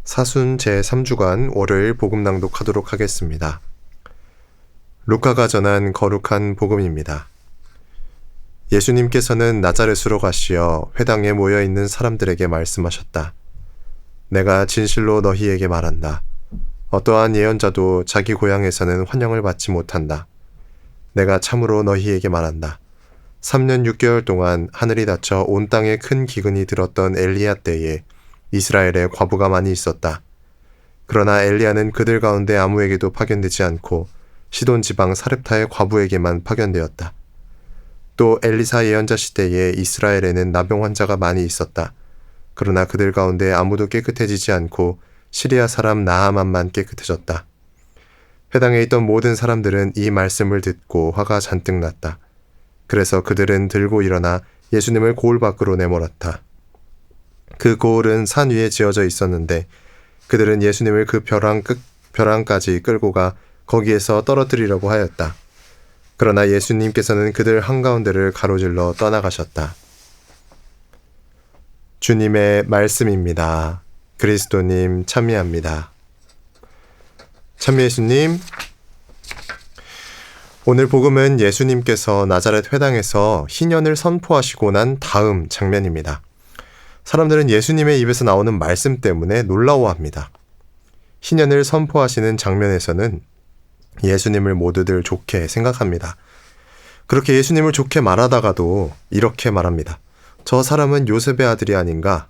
사순 제3주간 월요일 복음 낭독하도록 하겠습니다. 루카가 전한 거룩한 복음입니다. 예수님께서는 나자렛으로 가시어 회당에 모여있는 사람들에게 말씀하셨다. 내가 진실로 너희에게 말한다. 어떠한 예언자도 자기 고향에서는 환영을 받지 못한다. 내가 참으로 너희에게 말한다. 3년 6개월 동안 하늘이 닫혀 온 땅에 큰 기근이 들었던 엘리야 때에 이스라엘에 과부가 많이 있었다. 그러나 엘리야는 그들 가운데 아무에게도 파견되지 않고 시돈 지방 사렙타의 과부에게만 파견되었다. 또 엘리사 예언자 시대에 이스라엘에는 나병 환자가 많이 있었다. 그러나 그들 가운데 아무도 깨끗해지지 않고 시리아 사람 나아만만 깨끗해졌다. 회당에 있던 모든 사람들은 이 말씀을 듣고 화가 잔뜩 났다. 그래서 그들은 들고 일어나 예수님을 고을 밖으로 내몰았다. 그 고을은 산 위에 지어져 있었는데 그들은 예수님을 그 벼랑까지 끌고 가 거기에서 떨어뜨리려고 하였다. 그러나 예수님께서는 그들 한가운데를 가로질러 떠나가셨다. 주님의 말씀입니다. 그리스도님 참여합니다. 참여예수님, 오늘 복음은 예수님께서 나자렛 회당에서 희년을 선포하시고 난 다음 장면입니다. 사람들은 예수님의 입에서 나오는 말씀 때문에 놀라워합니다. 희년을 선포하시는 장면에서는 예수님을 모두들 좋게 생각합니다. 그렇게 예수님을 좋게 말하다가도 이렇게 말합니다. 저 사람은 요셉의 아들이 아닌가?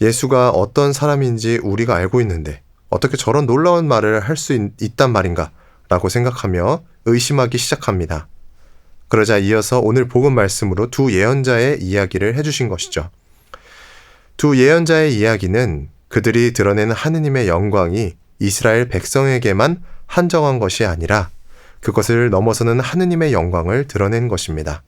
예수가 어떤 사람인지 우리가 알고 있는데 어떻게 저런 놀라운 말을 할 수 있단 말인가? 라고 생각하며 의심하기 시작합니다. 그러자 이어서 오늘 복음 말씀으로 두 예언자의 이야기를 해주신 것이죠. 두 예언자의 이야기는 그들이 드러내는 하느님의 영광이 이스라엘 백성에게만 한정한 것이 아니라 그것을 넘어서는 하느님의 영광을 드러낸 것입니다.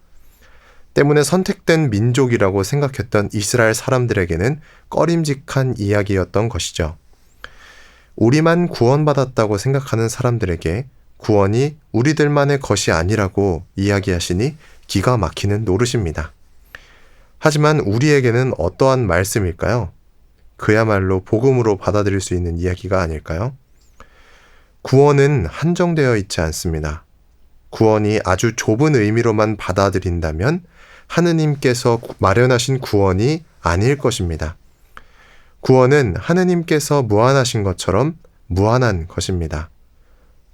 때문에 선택된 민족이라고 생각했던 이스라엘 사람들에게는 꺼림직한 이야기였던 것이죠. 우리만 구원받았다고 생각하는 사람들에게 구원이 우리들만의 것이 아니라고 이야기하시니 기가 막히는 노릇입니다. 하지만 우리에게는 어떠한 말씀일까요? 그야말로 복음으로 받아들일 수 있는 이야기가 아닐까요? 구원은 한정되어 있지 않습니다. 구원이 아주 좁은 의미로만 받아들인다면 하느님께서 마련하신 구원이 아닐 것입니다. 구원은 하느님께서 무한하신 것처럼 무한한 것입니다.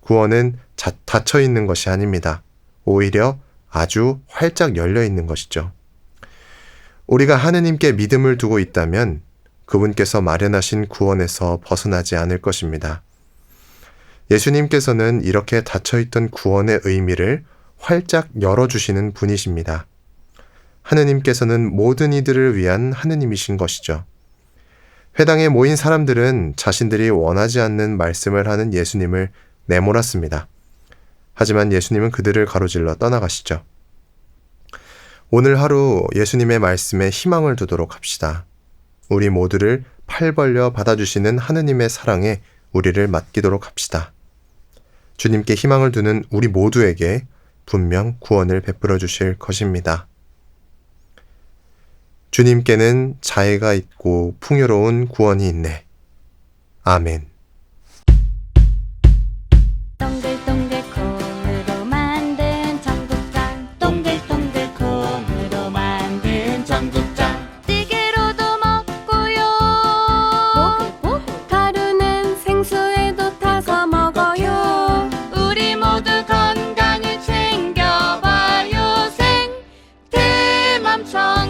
구원은 닫혀 있는 것이 아닙니다. 오히려 아주 활짝 열려 있는 것이죠. 우리가 하느님께 믿음을 두고 있다면 그분께서 마련하신 구원에서 벗어나지 않을 것입니다. 예수님께서는 이렇게 닫혀있던 구원의 의미를 활짝 열어주시는 분이십니다. 하느님께서는 모든 이들을 위한 하느님이신 것이죠. 회당에 모인 사람들은 자신들이 원하지 않는 말씀을 하는 예수님을 내몰았습니다. 하지만 예수님은 그들을 가로질러 떠나가시죠. 오늘 하루 예수님의 말씀에 희망을 두도록 합시다. 우리 모두를 팔 벌려 받아주시는 하느님의 사랑에 우리를 맡기도록 합시다. 주님께 희망을 두는 우리 모두에게 분명 구원을 베풀어 주실 것입니다. 주님께는 자애가 있고 풍요로운 구원이 있네. 아멘. 동글동글 콩으로 만든 청국장 동글동글 콩으로 만든 청국장 찌개로도 먹고요 가루는 생수에도 타서 먹어요 우리 모두 건강을 챙겨봐요 생태맘 청